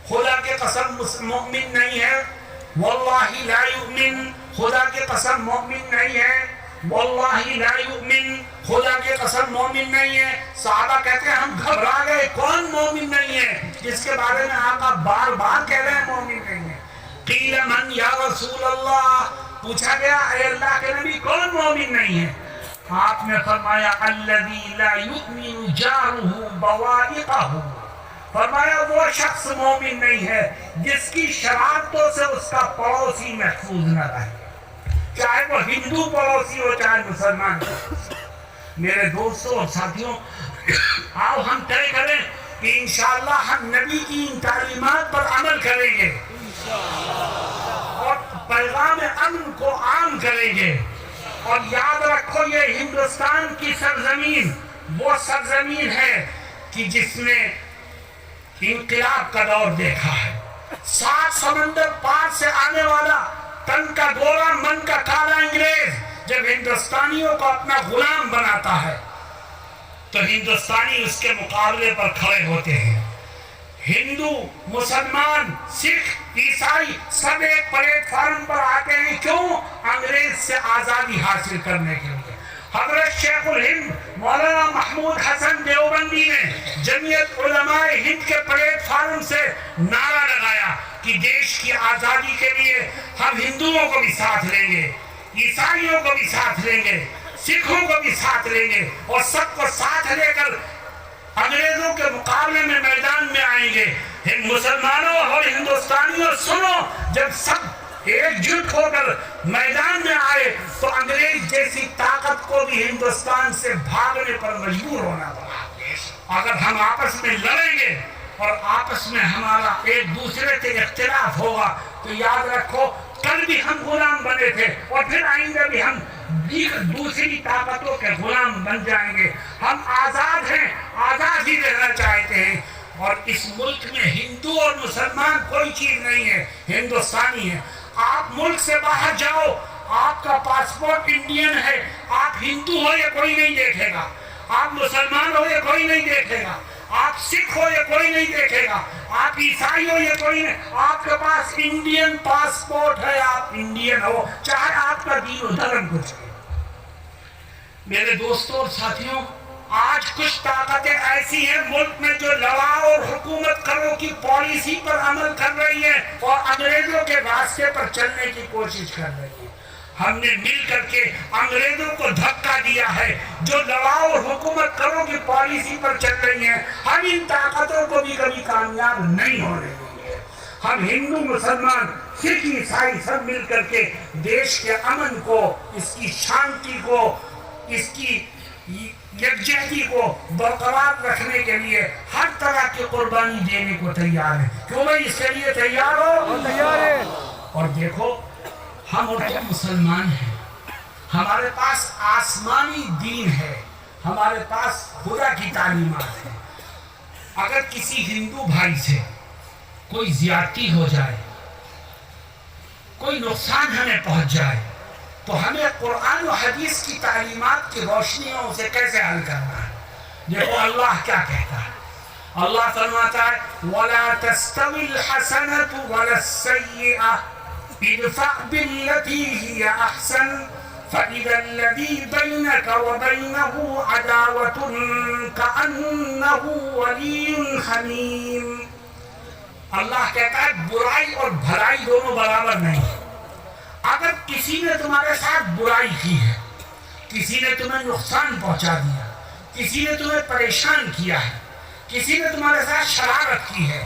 خدا کے قسم مومن نہیں ہے، واللہ لا یؤمن، خدا کے قسم مومن نہیں ہے، واللہ لا یؤمن، خدا کے قسم مومن نہیں ہے۔ صحابہ کہتے ہیں ہم گھبرا گئے، کون مومن نہیں ہے جس کے بارے میں آقا بار بار کہہ رہے ہیں مومن نہیں ہے؟ قیل من یا رسول اللہ، پوچھا گیا اے اللہ کے نبی کون مومن نہیں ہے؟ آپ نے فرمایا الذی لا یؤمن جارہ بوائقہ، فرمایا وہ شخص مومن نہیں ہے جس کی شرارتوں سے اس کا پڑوسی محفوظ نہ رہے، چاہے وہ ہندو پڑوسی ہو چاہے مسلمان پڑوسی۔ میرے دوستوں اور ساتھیوں، آؤ ہم طے کریں کہ انشاءاللہ ہم نبی کی ان تعلیمات پر عمل کریں گے، اور پیغام امن کو عام کریں گے۔ اور یاد رکھو یہ ہندوستان کی سرزمین وہ سرزمین ہے کہ جس نے انقلاب کا دور دیکھا ہے۔ 7 سمندر پار سے آنے والا تن کا گورا من کا کالا انگریز جب ہندوستانیوں کو اپنا غلام بناتا ہے تو ہندوستانی اس کے مقابلے پر کھڑے ہوتے ہیں۔ ہندو، مسلمان، سکھ، عیسائی سب ایک پلیٹ فارم پر آتے ہیں، کیوں؟ انگریز سے آزادی حاصل کرنے کے لیے۔ حضرت شیخ الہند مولانا محمود حسن دیوبندی نے جمعیت علماء ہند کے پلیٹ فارم سے نعرہ لگایا کہ دیش کی آزادی کے لیے ہم ہندوؤں کو بھی ساتھ لیں گے، عیسائیوں کو بھی ساتھ لیں گے، سکھوں کو بھی ساتھ لیں گے، اور سب کو ساتھ لے کر انگریزوں کے مقابلے میں میدان میں آئیں گے۔ مسلمانوں اور ہندوستانیوں سنو، جب سب ایک جٹ ہو کر میدان میں آئے تو انگریز جیسی طاقت کو بھی ہندوستان سے بھاگنے پر مجبور ہونا پڑا۔ اگر ہم آپس میں لڑیں گے اور آپس میں ہمارا ایک دوسرے سے اختلاف ہوگا تو یاد رکھو کل بھی ہم غلام بنے تھے اور پھر آئندہ بھی ہم دوسری طاقتوں کے غلام بن جائیں گے۔ ہم آزاد ہیں، آزاد ہی رہنا چاہتے ہیں، اور اس ملک میں ہندو اور مسلمان کوئی چیز نہیں ہے، ہندوستانی ہے۔ آپ ملک سے باہر جاؤ، آپ کا پاسپورٹ انڈین ہے، آپ ہندو ہو یہ کوئی نہیں دیکھے گا، آپ مسلمان ہو یہ کوئی نہیں دیکھے گا، آپ سکھ ہو یہ کوئی نہیں دیکھے گا، آپ عیسائی ہو یہ کوئی نہیں، آپ کے پاس انڈین پاسپورٹ ہے، آپ انڈین ہو، چاہے آپ کا دین و دھرم کچھ ہے۔ میرے دوستوں اور ساتھیوں، آج کچھ طاقتیں ایسی ہیں ملک میں جو لڑاؤ اور حکومت کرو کی پالیسی پر عمل کر رہی ہیں اور انگریزوں کے راستے پر چلنے کی کوشش کر رہی ہیں۔ ہم نے مل کر کے انگریزوں کو دھکا دیا ہے جو لڑاؤ اور حکومت کرو کی پالیسی پر چل رہی ہیں۔ ہم ان طاقتوں کو بھی کبھی کامیاب نہیں ہونے دیں گے۔ ہم ہندو، مسلمان، سکھ، عیسائی سب مل کر کے دیش کے امن کو، اس کی شانتی کو، اس کی یکجہتی کو برقرار رکھنے کے لیے ہر طرح کی قربانی دینے کو تیار ہیں۔ کیوں بھائی اس کے لیے تیار ہو؟ تیار ہے۔ اور دیکھو ہم اور تم مسلمان ہیں، ہمارے پاس آسمانی دین ہے، ہمارے پاس خدا کی تعلیمات ہیں۔ اگر کسی ہندو بھائی سے کوئی زیادتی ہو جائے، کوئی نقصان ہمیں پہنچ جائے تو ہمیں قرآن و حدیث کی تعلیمات کی روشنی میں اسے کیسے حل کرنا ہے؟ دیکھو اللہ کیا کہتا ہے، اللہ فرماتا ہے وَلَا تَسْتَوِي الْحَسَنَةُ وَلَا السَّيِّئَةُ ادفع بالتي هي احسن فاذا الذي بينك وبينه عداوة كأنه ولي حميم۔ اللہ کہتا ہے برائی اور بھلائی دونوں برابر نہیں۔ اگر کسی نے تمہارے ساتھ برائی کی ہے، کسی نے تمہیں نقصان پہنچا دیا، کسی نے تمہیں پریشان کیا ہے، کسی نے تمہارے ساتھ شرارت کی ہے،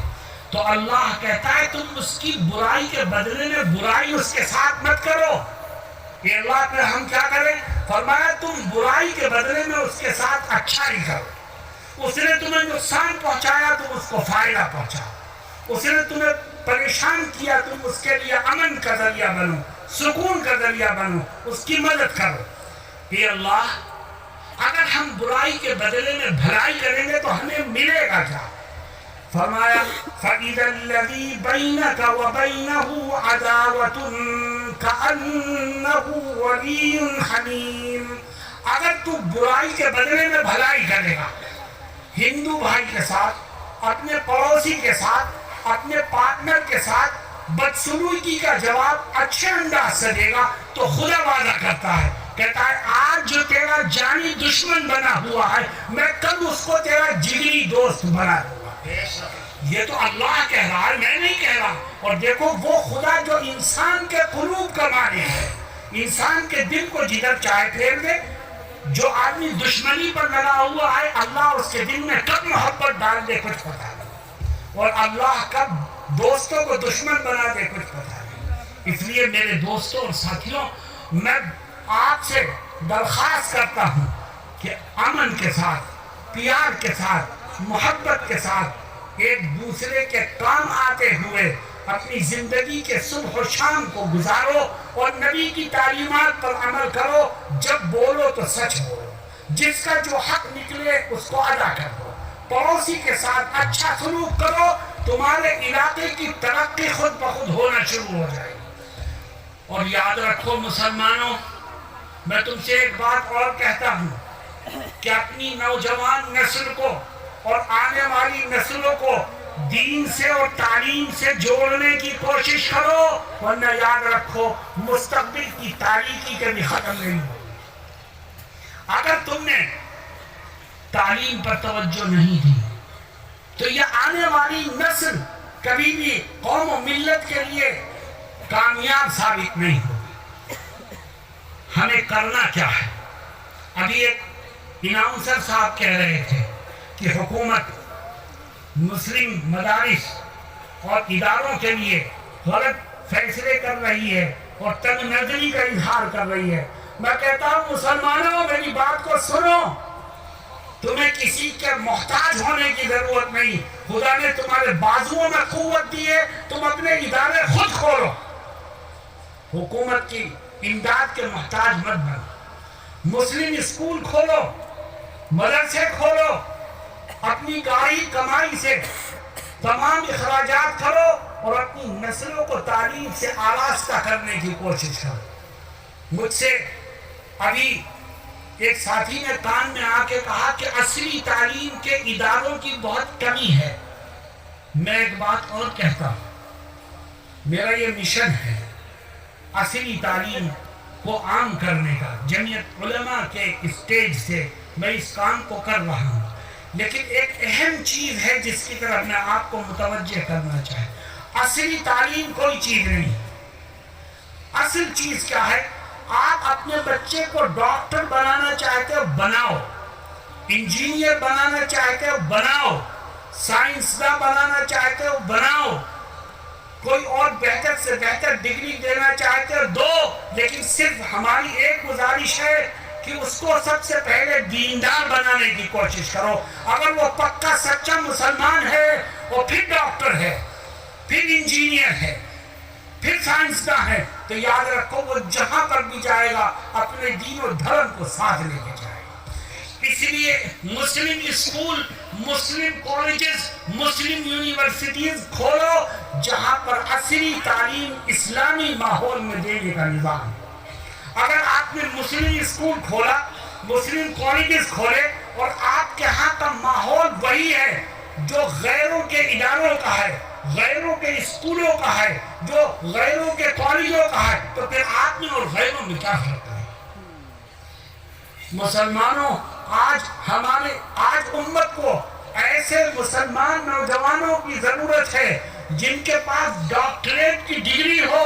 تو اللہ کہتا ہے تم اس کی برائی کے بدلے میں برائی اس کے ساتھ مت کرو۔ یہ اللہ پہ ہم کیا کریں؟ فرمایا تم برائی کے بدلے میں اس کے ساتھ اچھائی کرو۔ اس نے تمہیں نقصان پہنچایا تم اس کو فائدہ پہنچاؤ، اس نے تمہیں پریشان کیا تم اس کے لیے امن کا ذریعہ بنو، سکون کا ذریعہ بنو، اس کی مدد کرو۔ یہ اللہ اگر ہم برائی کے بدلے میں بھلائی کریں گے تو ہمیں ملے گا کیا؟ فرمایا فَإِذَا الَّذِي بَيْنَكَ وَبَيْنَهُ عَدَاوَةٌ كَأَنَّهُ وَلِيٌّ حَمِيمٌ۔ اگر تو برائی کے بدلے میں بھلائی کرے گا، ہندو بھائی کے ساتھ، اپنے پڑوسی کے ساتھ، اپنے پارٹنر کے ساتھ بدسلوکی کا جواب اچھے انداز سے دے گا تو خدا وعدہ کرتا ہے، کہتا ہے آج جو تیرا جانی دشمن بنا ہوا ہے میں کل اس کو تیرا جگری دوست بنا دوں۔ یہ تو اللہ کہہ رہا ہے، میں نہیں کہہ رہا۔ اور دیکھو وہ خدا جو انسان کے قلوب کا مالک ہے، انسان کے دل کو جدھر چاہے پھیر دے، جو آدمی دشمنی پر لگا ہوا ہے اللہ اس کے دل میں کب محبت ڈال دے کچھ پتا نہیں، اور اللہ کب دوستوں کو دشمن بنا دے کچھ پتا نہیں۔ اس لیے میرے دوستوں اور ساتھیوں، میں آپ سے درخواست کرتا ہوں کہ امن کے ساتھ، پیار کے ساتھ، محبت کے ساتھ ایک دوسرے کے کام آتے ہوئے اپنی زندگی کے صبح و شام کو گزارو اور نبی کی تعلیمات پر عمل کرو۔ جب بولو تو سچ بولو، جس کا جو حق نکلے اس کو ادا کر دو، پڑوسی کے ساتھ اچھا سلوک کرو، تمہارے علاقے کی ترقی خود بخود ہونا شروع ہو جائے گی۔ اور یاد رکھو مسلمانوں، میں تم سے ایک بات اور کہتا ہوں کہ اپنی نوجوان نسل کو اور آنے والی نسلوں کو دین سے اور تعلیم سے جوڑنے کی کوشش کرو، ورنہ یاد رکھو مستقبل کی تاریکی کبھی ختم نہیں ہوگی۔ اگر تم نے تعلیم پر توجہ نہیں دی تو یہ آنے والی نسل کبھی بھی قوم و ملت کے لیے کامیاب ثابت نہیں ہوگی۔ ہمیں کرنا کیا ہے؟ ابھی ایک اناؤنسر صاحب کہہ رہے تھے کہ حکومت مسلم مدارس اور اداروں کے لیے غلط فیصلے کر رہی ہے اور تنگ نظری کا اظہار کر رہی ہے۔ میں کہتا ہوں مسلمانوں میری بات کو سنو، تمہیں کسی کے محتاج ہونے کی ضرورت نہیں، خدا نے تمہارے بازوؤں میں قوت دی ہے، تم اپنے ادارے خود کھولو، حکومت کی امداد کے محتاج مت بنو، مسلم اسکول کھولو، مدرسے کھولو، اپنی گاڑی کمائی سے تمام اخراجات کرو اور اپنی نسلوں کو تعلیم سے آراستہ کرنے کی کوشش کرو۔ مجھ سے ابھی ایک ساتھی نے کان میں آ کے کہا کہ عصری تعلیم کے اداروں کی بہت کمی ہے۔ میں ایک بات اور کہتا ہوں، میرا یہ مشن ہے عصری تعلیم کو عام کرنے کا، جمعیت علماء کے اسٹیج سے میں اس کام کو کر رہا ہوں، لیکن ایک اہم چیز ہے جس کی طرف میں آپ کو متوجہ کرنا چاہتا۔ عصری تعلیم کوئی چیز نہیں، اصل چیز کیا ہے؟ آپ اپنے بچے کو ڈاکٹر بنانا چاہتے ہو بناؤ، انجینئر بنانا چاہتے ہو بناؤ، سائنسداں بنانا چاہتے ہو بناؤ، کوئی اور بہتر سے بہتر ڈگری دینا چاہتے ہو دو، لیکن صرف ہماری ایک گزارش ہے کہ اس کو سب سے پہلے دیندار بنانے کی کوشش کرو۔ اگر وہ پکا سچا مسلمان ہے، وہ پھر ڈاکٹر ہے، پھر انجینئر ہے، پھر سائنسداں ہے، تو یاد رکھو وہ جہاں پر بھی جائے گا اپنے دین و دھرم کو ساتھ لے کے جائے گا۔ اس لیے مسلم اسکول، مسلم کالجز، مسلم یونیورسٹیز کھولو جہاں پر عصری تعلیم اسلامی ماحول میں دینے کا نظام ہے۔ اگر آپ نے مسلم اسکول کھولا، مسلم کالجز کھولے اور آپ کے ہاں کا ماحول وہی ہے جو غیروں کے اداروں کا ہے، غیروں کے اسکولوں کا ہے، جو غیروں کے کالجوں کا ہے، تو پھر آپ میں اور غیروں میں کیا فرق ہے؟ مسلمانوں، آج امت کو ایسے مسلمان نوجوانوں کی ضرورت ہے جن کے پاس ڈاکٹریٹ کی ڈگری ہو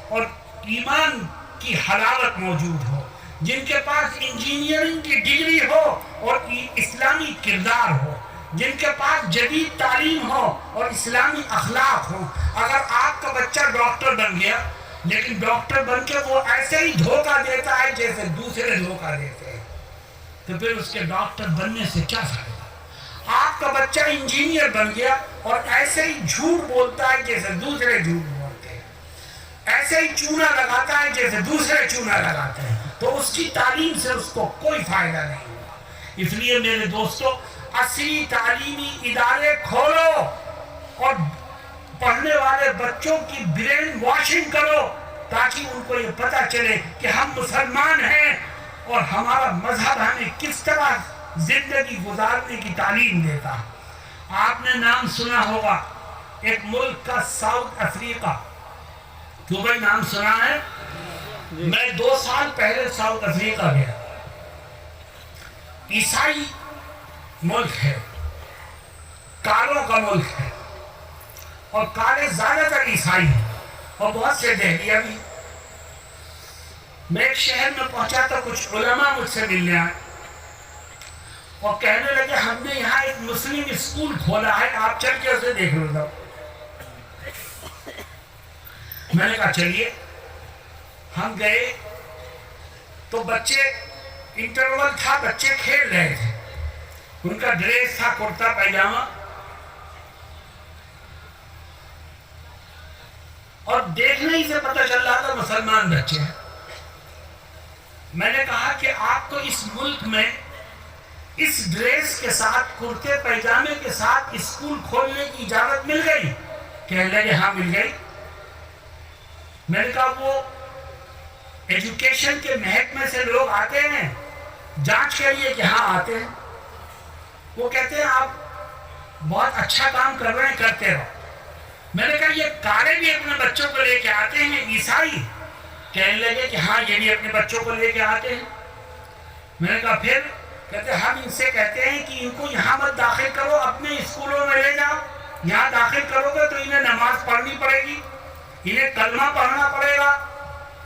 اور ایمان کی حلاوت موجود ہو، جن کے پاس انجینئرنگ کی ڈگری ہو اور اسلامی کردار ہو، جن کے پاس جدید تعلیم ہو اور اسلامی اخلاق ہو۔ اگر آپ کا بچہ ڈاکٹر بن گیا لیکن ڈاکٹر بن کے وہ ایسے ہی دھوکہ دیتا ہے جیسے دوسرے دھوکہ دیتے ہیں، تو پھر اس کے ڈاکٹر بننے سے کیا فائدہ؟ آپ کا بچہ انجینئر بن گیا اور ایسے ہی جھوٹ بولتا ہے جیسے دوسرے جھوٹ بولتے ہیں، ایسے ہی چونا لگاتا ہے جیسے دوسرے چونا لگاتے ہیں، تو اس کی تعلیم سے اس کو کوئی فائدہ نہیں ہوا۔ اس لیے میرے دوستو، عصری تعلیمی ادارے کھولو اور پڑھنے والے بچوں کی برین واشنگ کرو تاکہ ان کو یہ پتہ چلے کہ ہم مسلمان ہیں اور ہمارا مذہب ہمیں کس طرح زندگی گزارنے کی تعلیم دیتا ہے۔ آپ نے نام سنا ہوگا ایک ملک کا ساؤتھ افریقہ، کیوں بھائی نام سنا ہے؟ میں 2 سال پہلے ساؤتھ افریقہ گیا۔ عیسائی ملک ہے، کالوں کا ملک ہے، اور کالے زیادہ تر عیسائی ہیں اور بہت سے دہلیہ بھی۔ میں ایک شہر میں پہنچا تو کچھ علماء مجھ سے ملنے آئے اور کہنے لگے ہم نے یہاں ایک مسلم اسکول کھولا ہے، آپ چل کے اسے دیکھ لو۔ میں نے کہا چلیے۔ ہم گئے تو بچے، انٹرول تھا، بچے کھیل رہے تھے، ان کا ڈریس تھا کرتا پیجامہ، اور دیکھنے ہی سے پتہ چل رہا تھا مسلمان بچے ہیں۔ میں نے کہا کہ آپ کو اس ملک میں اس ڈریس کے ساتھ، کرتے پیجامے کے ساتھ اسکول کھولنے کی اجازت مل گئی؟ کہنے لگے ہاں مل گئی۔ میں نے کہا وہ ایجوکیشن کے محکمے سے لوگ آتے ہیں جانچ کے لیے کہ ہاں آتے ہیں؟ وہ کہتے ہیں آپ بہت اچھا کام کر رہے ہیں، کرتے رہو۔ میں نے کہا یہ کالے بھی اپنے بچوں کو لے کے آتے ہیں عیسائی؟ کہنے لگے کہ ہاں یہ بھی اپنے بچوں کو لے کے آتے ہیں۔ میں نے کہا پھر کہتے ہم ان سے کہتے ہیں کہ ان کو یہاں مت داخل کرو، اپنے اسکولوں میں لے جاؤ، یہاں داخل کرو گے تو انہیں نماز پڑھنی پڑے گی، انہیں کلمہ پڑھنا پڑے گا،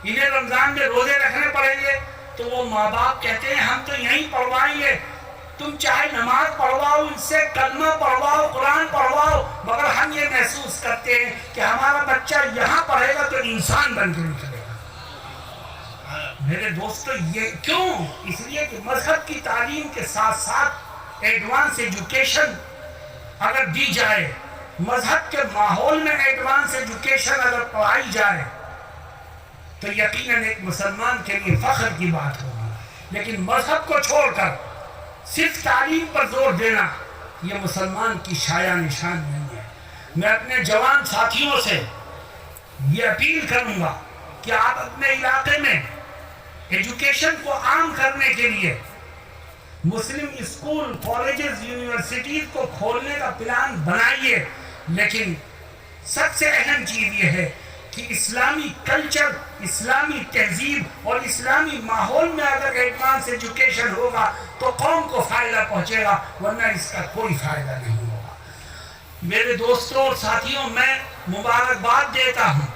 انہیں رمضان میں روزے رکھنے پڑیں گے۔ تو وہ ماں باپ کہتے ہیں ہم تو یہیں پڑھوائیں گے، تم چاہے نماز پڑھواؤ، ان سے کلمہ پڑھواؤ، قرآن پڑھواؤ، مگر ہم یہ محسوس کرتے ہیں کہ ہمارا بچہ یہاں پڑھے گا تو انسان بن کے نکلے گا۔ میرے دوستو یہ کیوں؟ اس لیے کہ مذہب کی تعلیم کے ساتھ ساتھ ایڈوانس ایجوکیشن اگر دی جائے، مذہب کے ماحول میں ایڈوانس ایجوکیشن اگر پڑھائی جائے تو یقیناً ایک مسلمان کے لیے فخر کی بات ہوگی۔ لیکن مذہب کو چھوڑ کر صرف تعلیم پر زور دینا یہ مسلمان کی شایع نشان نہیں ہے۔ میں اپنے جوان ساتھیوں سے یہ اپیل کروں گا کہ آپ اپنے علاقے میں ایجوکیشن کو عام کرنے کے لیے مسلم اسکول، کالجز، یونیورسٹیز کو کھولنے کا پلان بنائیے، لیکن سب سے اہم چیز یہ ہے کہ اسلامی کلچر، اسلامی تہذیب اور اسلامی ماحول میں اگر ایڈوانس ایجوکیشن ہوگا تو قوم کو فائدہ پہنچے گا، ورنہ اس کا کوئی فائدہ نہیں ہوگا۔ میرے دوستوں اور ساتھیوں، میں مبارکباد دیتا ہوں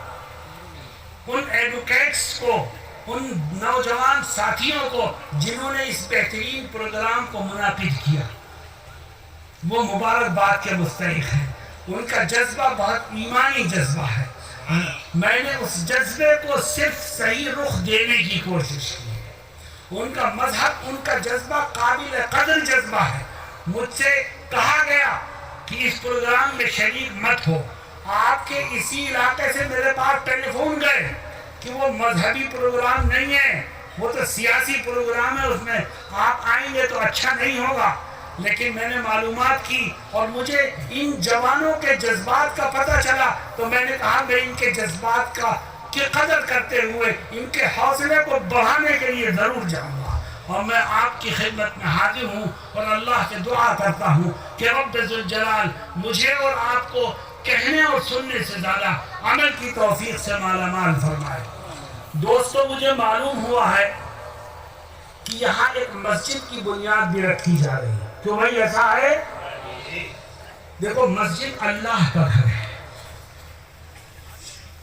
ان ایڈوکیٹس کو، ان نوجوان ساتھیوں کو جنہوں نے اس بہترین پروگرام کو منعقد کیا، وہ مبارکباد کے مستحق ہیں۔ ان کا جذبہ بہت ایمانی جذبہ ہے۔ میں نے اس جذبے کو صرف صحیح رخ دینے کی کوشش کی ہے۔ ان کا مذہب، ان کا جذبہ قابل قدر جذبہ ہے۔ مجھ سے کہا گیا کہ اس پروگرام میں شریک مت ہو۔ آپ کے اسی علاقے سے میرے پاس ٹیلی فون گئے کہ وہ مذہبی پروگرام نہیں ہے، وہ تو سیاسی پروگرام ہے، اس میں آپ آئیں گے تو اچھا نہیں ہوگا۔ لیکن میں نے معلومات کی اور مجھے ان جوانوں کے جذبات کا پتہ چلا، تو میں نے کہا میں ان کے جذبات کی قدر کرتے ہوئے ان کے حوصلے کو بڑھانے کے لیے ضرور جاؤں گا۔ اور میں آپ کی خدمت میں حاضر ہوں اور اللہ سے دعا کرتا ہوں کہ رب ذوالجلال مجھے اور آپ کو کہنے اور سننے سے زیادہ عمل کی توفیق سے مالا مال فرمائے۔ دوستو، مجھے معلوم ہوا ہے کہ یہاں ایک مسجد کی بنیاد بھی رکھی جا رہی ہے۔ کیوں بھائی ایسا ہے؟ دیکھو، مسجد اللہ کا گھر ہے،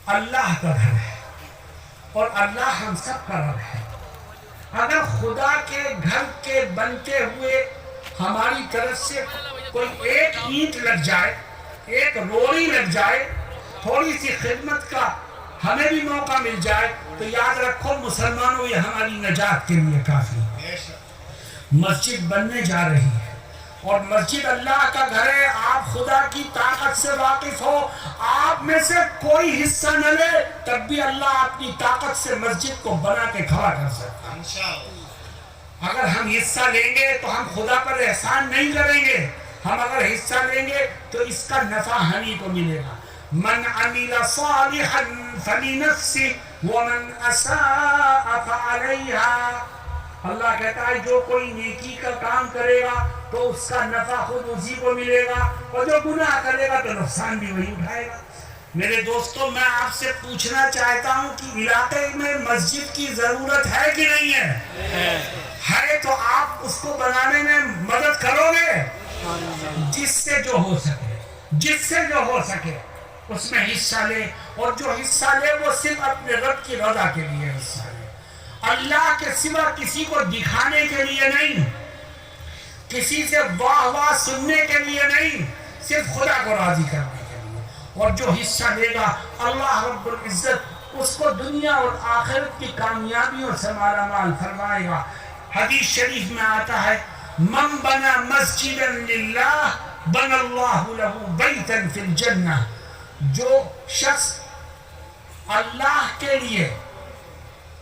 اللہ کا گھر ہے اور اللہ ہم سب کا رب ہے۔ اگر خدا کے گھر کے بنتے ہوئے ہماری طرف سے کوئی ایک اینٹ لگ جائے، ایک روڑی لگ جائے، تھوڑی سی خدمت کا ہمیں بھی موقع مل جائے، تو یاد رکھو مسلمانوں، یہ ہماری نجات کے لیے کافی ہے۔ مسجد بننے جا رہی ہے اور مسجد اللہ کا گھر ہے۔ آپ خدا کی طاقت سے واقف ہو، آپ میں سے کوئی حصہ نہ لے، تب بھی اللہ اپنی طاقت سے مسجد کو بنا کے کھڑا کر سکتا ہے۔ اگر ہم حصہ لیں گے تو ہم خدا پر احسان نہیں کریں گے، ہم اگر حصہ لیں گے تو اس کا نفع ہمیں کو ملے گا۔ من عمل صالحا فلنفسه ومن اساء فعليها۔ اللہ کہتا ہے جو کوئی نیکی کا کام کرے گا تو اس کا نفع خود اسی کو ملے گا، اور جو گناہ کرے گا تو نقصان بھی وہی اٹھائے گا۔ میرے دوستو، میں آپ سے پوچھنا چاہتا ہوں کہ علاقے میں مسجد کی ضرورت ہے کہ نہیں ہے؟ ہے تو آپ اس کو بنانے میں مدد کرو گے؟ جس سے جو ہو سکے، جس سے جو ہو سکے اس میں حصہ لے، اور جو حصہ لے وہ صرف اپنے رب کی رضا کے لیے حصہ لے، اللہ کے سوا کسی کو دکھانے کے لیے نہیں، کسی سے واہ واہ سننے کے لیے نہیں، صرف خدا کو راضی کرنے کے لیے۔ اور جو حصہ لے گا اللہ رب العزت اس کو دنیا اور آخرت کی کامیابیوں سے مالا مال فرمائے گا۔ حدیث شریف میں آتا ہے من بنا مسجدا للہ بنا اللہ لہ بیتا فی الجنہ۔ جو شخص اللہ کے لیے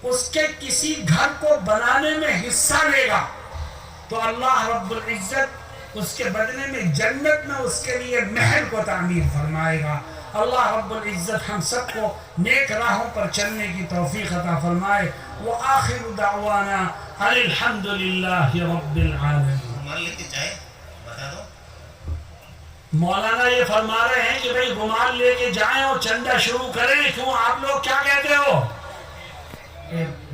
اس کے کسی گھر کو بنانے میں حصہ لے گا تو اللہ رب العزت اس کے بدلے میں جنت میں اس کے لیے محل کو تعمیر فرمائے گا۔ اللہ رب العزت ہم سب کو نیک راہوں پر چلنے کی توفیق عطا فرمائے۔ وآخر دعوانا الحمد للہ رب العالمین۔ مولانا یہ فرما رہے ہیں کہ بھئی رومال لے کے جائیں اور چندہ شروع کریں، کیوں آپ لوگ کیا کہتے ہو؟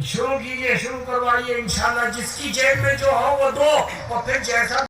شروع کیجئے، شروع کروائیے انشاءاللہ، جس کی جیب میں جو ہو وہ دو، اور پھر جیسا